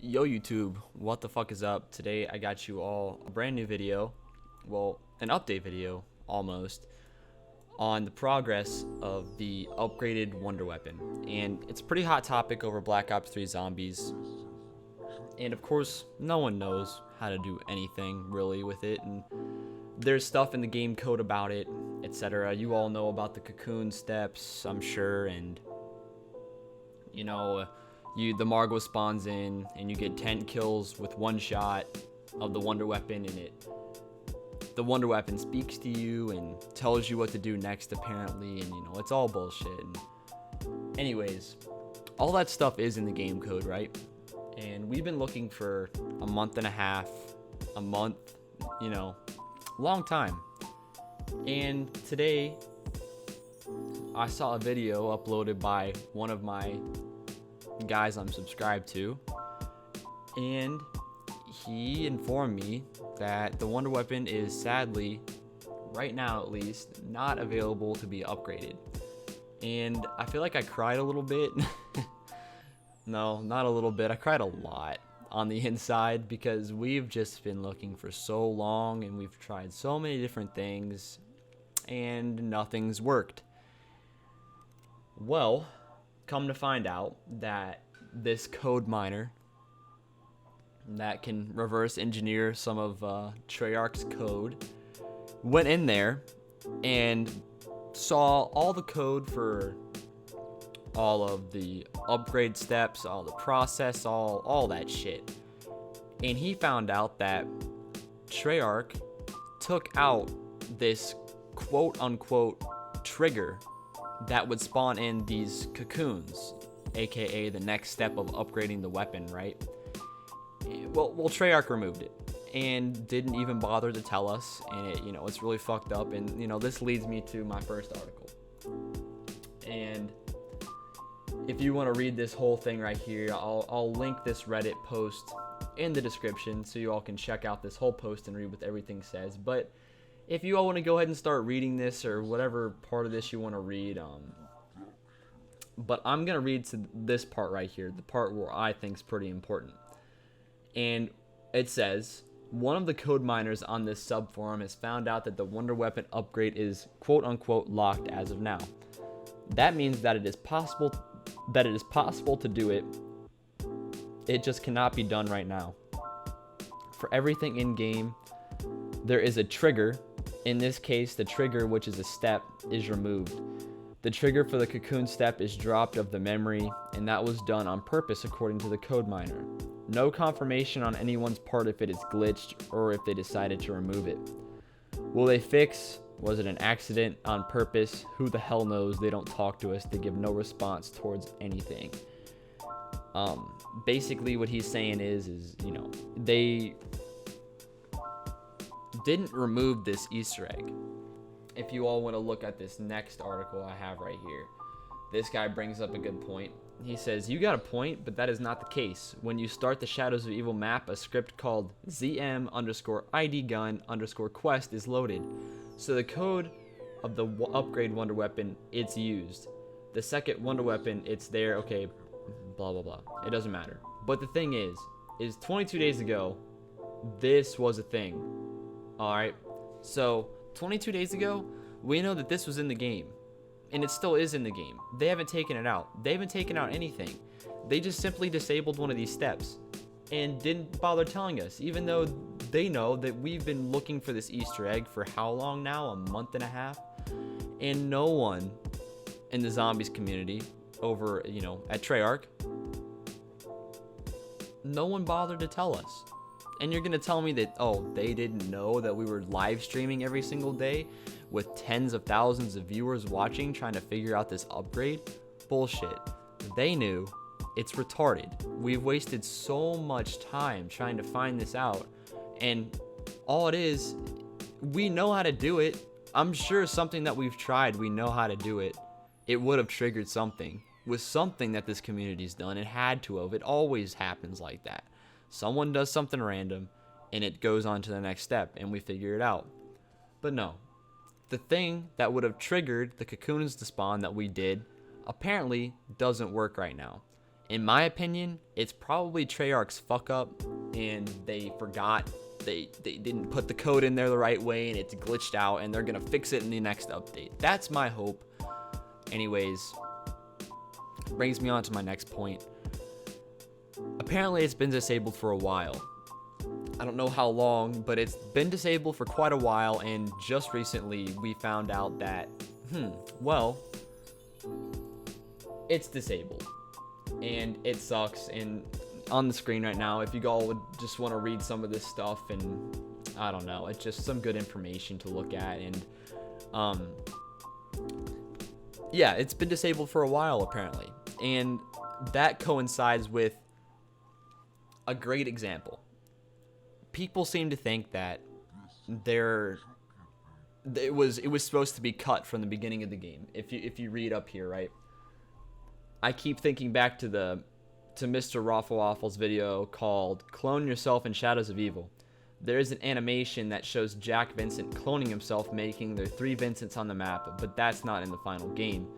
Yo YouTube, what the fuck is up? Today I got you all a brand new video, well, an update video almost, on the progress of the upgraded Wonder Weapon. And it's a pretty hot topic over Black Ops 3 Zombies. And of course, no one knows how to do anything really with it, and there's stuff in the game code about it, etc. You all know about the cocoon steps, I'm sure, and you know, the Margo spawns in and you get 10 kills with one shot of the Wonder Weapon, and the Wonder Weapon speaks to you and tells you what to do next apparently, and it's all bullshit. And anyways, all that stuff is in the game code, right? And we've been looking for a month and a half, a month, long time. And today I saw a video uploaded by one of my guys I'm subscribed to, and he informed me that the Wonder Weapon is sadly, right now at least, not available to be upgraded. And I feel like I cried a little bit. No, not a little bit. I cried a lot on the inside because we've just been looking for so long and we've tried so many different things and nothing's worked. Well, come to find out that this code miner that can reverse engineer some of Treyarch's code went in there and saw all the code for all of the upgrade steps, all the process, all that shit. And he found out that Treyarch took out this quote unquote trigger that would spawn in these cocoons, aka the next step of upgrading the weapon, right? Well, Treyarch removed it and didn't even bother to tell us, and it's really fucked up. And this leads me to my first article. And if you want to read this whole thing right here, I'll link this Reddit post in the description so you all can check out this whole post and read what everything says. But if you all want to go ahead and start reading this, or whatever part of this you want to read, but I'm going to read to this part right here, the part where I think is pretty important. And it says, one of the code miners on this subforum has found out that the Wonder Weapon upgrade is quote unquote locked as of now. That means that it is possible to do it. It just cannot be done right now. For everything in game, there is a trigger. In this case, the trigger, which is a step, is removed. The trigger for the cocoon step is dropped of the memory, and that was done on purpose according to the code miner. No confirmation on anyone's part if it is glitched or if they decided to remove it. Will they fix? Was it an accident on purpose? Who the hell knows? They don't talk to us. They give no response towards anything. Basically what he's saying is they didn't remove this Easter egg. If you all want to look at this next article I have right here, this guy brings up a good point. He says, you got a point, but that is not the case. When you start the Shadows of Evil map, a script called ZM_ID_gun_quest is loaded. So the code of the upgrade Wonder Weapon, it's used. The second Wonder Weapon, it's there, okay, blah, blah, blah. It doesn't matter. But the thing is 22 days ago, this was a thing. Alright, so 22 days ago, we know that this was in the game. And it still is in the game. They haven't taken it out. They haven't taken out anything. They just simply disabled one of these steps and didn't bother telling us, even though they know that we've been looking for this Easter egg for how long now? A month and a half? And no one in the zombies community over, at Treyarch, no one bothered to tell us. And you're going to tell me that, they didn't know that we were live streaming every single day with tens of thousands of viewers watching trying to figure out this upgrade? Bullshit. They knew. It's retarded. We've wasted so much time trying to find this out. And all it is, we know how to do it. I'm sure something that we've tried, we know how to do it. It would have triggered something. With something that this community's done, it had to have. It always happens like that. Someone does something random, and it goes on to the next step, and we figure it out. But no. The thing that would have triggered the cocoons to spawn that we did apparently doesn't work right now. In my opinion, it's probably Treyarch's fuck up, and they forgot. They didn't put the code in there the right way, and it's glitched out, and they're gonna fix it in the next update. That's my hope. Anyways, brings me on to my next point. Apparently, it's been disabled for a while. I don't know how long, but it's been disabled for quite a while, and just recently we found out that, well, it's disabled. And it sucks. And on the screen right now, if you all would just want to read some of this stuff, and I don't know, it's just some good information to look at. And yeah, it's been disabled for a while apparently, and that coincides with a great example. People seem to think that it was supposed to be cut from the beginning of the game. If you read up here, right? I keep thinking back to Mr. Rafflewaffle's video called "Clone Yourself in Shadows of Evil." There is an animation that shows Jack Vincent cloning himself, making there 3 Vincents on the map, but that's not in the final game.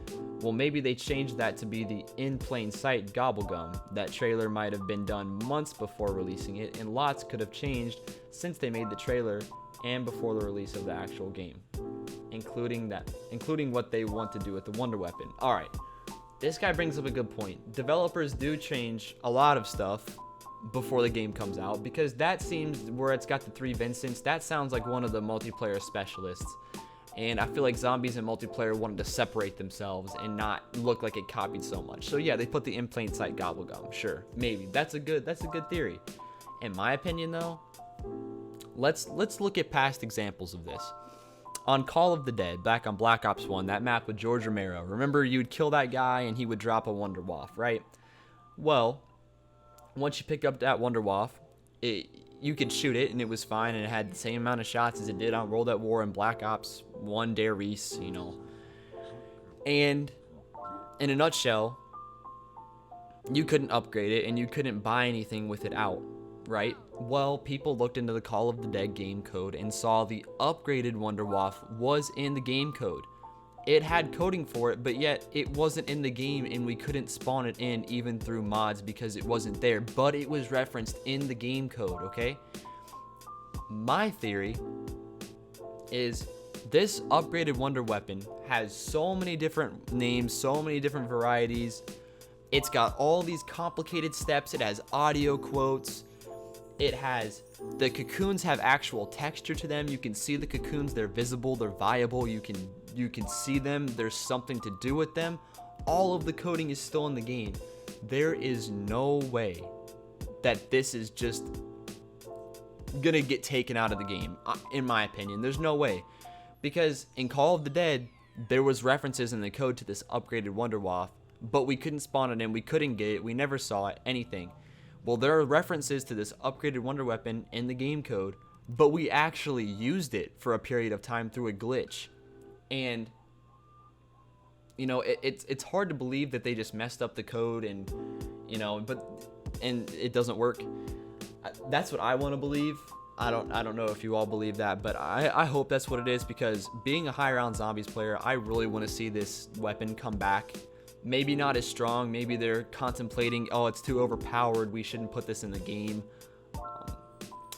Well, maybe they changed that to be the in plain sight Gobblegum. That trailer might have been done months before releasing it, and lots could have changed since they made the trailer and before the release of the actual game, including what they want to do with the Wonder Weapon. All right. This guy brings up a good point. Developers do change a lot of stuff before the game comes out, because that seems where it's got the 3 Vincents. That sounds like one of the multiplayer specialists. And I feel like zombies in multiplayer wanted to separate themselves and not look like it copied so much. So yeah, they put the in plain sight Gobblegum. Sure, maybe. That's a good theory. In my opinion though, let's look at past examples of this. On Call of the Dead, back on Black Ops 1, that map with George Romero, remember you'd kill that guy and he would drop a Wonder Waff, right? Well, once you pick up that Wonder Waff, you could shoot it and it was fine, and it had the same amount of shots as it did on World at War and Black Ops 1 Dare Reese, you know. And in a nutshell, you couldn't upgrade it and you couldn't buy anything with it out, right? Well, people looked into the Call of the Dead game code and saw the upgraded Wonder Waff was in the game code. It had coding for it, but yet it wasn't in the game, and we couldn't spawn it in even through mods because it wasn't there, but it was referenced in the game code, okay? My theory is this upgraded Wonder Weapon has so many different names, so many different varieties. It's got all these complicated steps. It has audio quotes. It has, the cocoons have actual texture to them. You can see the cocoons. They're visible. They're viable. You can see them. There's something to do with them. All of the coding is still in the game. There is no way that this is just gonna get taken out of the game, in my opinion. There's no way. Because in Call of the Dead, there was references in the code to this upgraded Wonder Waff, but we couldn't spawn it in. We couldn't get it. We never saw it. Anything. Well, there are references to this upgraded Wonder Weapon in the game code, but we actually used it for a period of time through a glitch. And, you know, it's hard to believe that they just messed up the code and, you know, and it doesn't work. That's what I want to believe. I don't know if you all believe that, but I hope that's what it is, because being a high round zombies player, I really want to see this weapon come back. Maybe not as strong. Maybe they're contemplating, oh, it's too overpowered, we shouldn't put this in the game.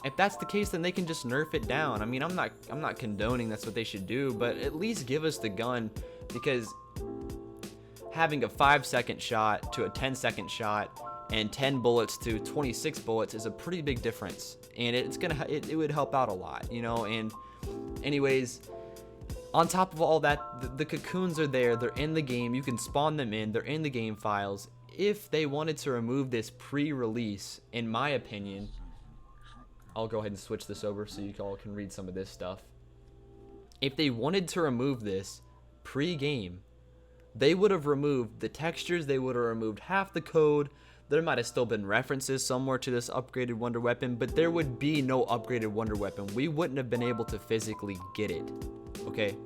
If that's the case, then they can just nerf it down. I mean, I'm not condoning that's what they should do, but at least give us the gun, because having a 5-second shot to a 10-second shot and 10 bullets to 26 bullets is a pretty big difference, and it would help out a lot, you know. And anyways, on top of all that, the cocoons are there. They're in the game. You can spawn them in. They're in the game files. If they wanted to remove this pre-release, in my opinion, I'll go ahead and switch this over so you all can read some of this stuff. If they wanted to remove this pre-game, they would have removed the textures. They would have removed half the code. There might have still been references somewhere to this upgraded Wonder Weapon, but there would be no upgraded Wonder Weapon. We wouldn't have been able to physically get it, okay?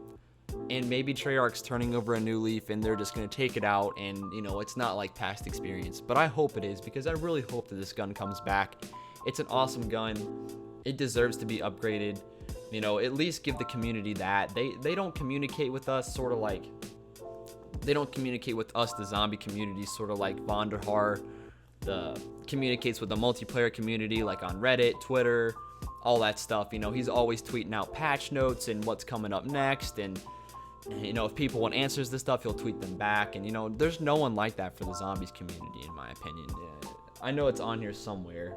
And maybe Treyarch's turning over a new leaf and they're just going to take it out, and, you know, it's not like past experience. But I hope it is, because I really hope that this gun comes back. It's an awesome gun. It deserves to be upgraded. You know, at least give the community that. They don't communicate with us they don't communicate with us, the zombie community, sort of like Vonderhaar communicates with the multiplayer community, like on Reddit, Twitter, all that stuff. You know, he's always tweeting out patch notes and what's coming up next, and you know, if people want answers to stuff, he'll tweet them back. And you know, there's no one like that for the zombies community, in my opinion. I know it's on here somewhere,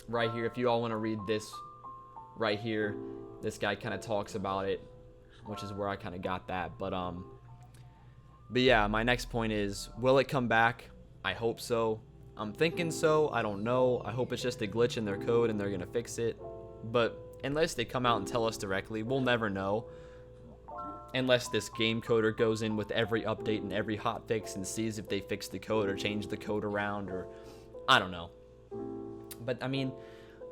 right here. If you all want to read this right here, this guy kind of talks about it, which is where I kind of got that. But yeah, my next point is, will it come back? I hope so. I'm thinking so. I don't know. I hope it's just a glitch in their code and they're gonna fix it. But unless they come out and tell us directly, we'll never know. Unless this game coder goes in with every update and every hotfix and sees if they fix the code or change the code around, or I don't know. But I mean,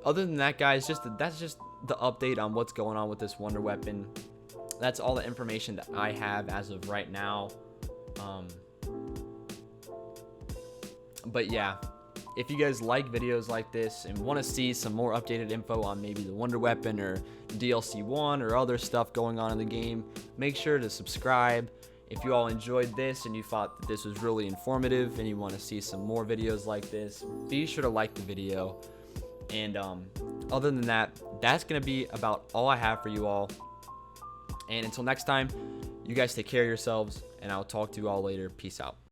other than that, guys, that's just the update on what's going on with this wonder weapon. That's all the information that I have as of right now. But yeah, if you guys like videos like this and want to see some more updated info on maybe the wonder weapon or DLC 1 or other stuff going on in the game, make sure to subscribe. If you all enjoyed this and you thought that this was really informative and you want to see some more videos like this, be sure to like the video. And other than that, that's going to be about all I have for you all. And until next time, you guys take care of yourselves, and I'll talk to you all later. Peace out.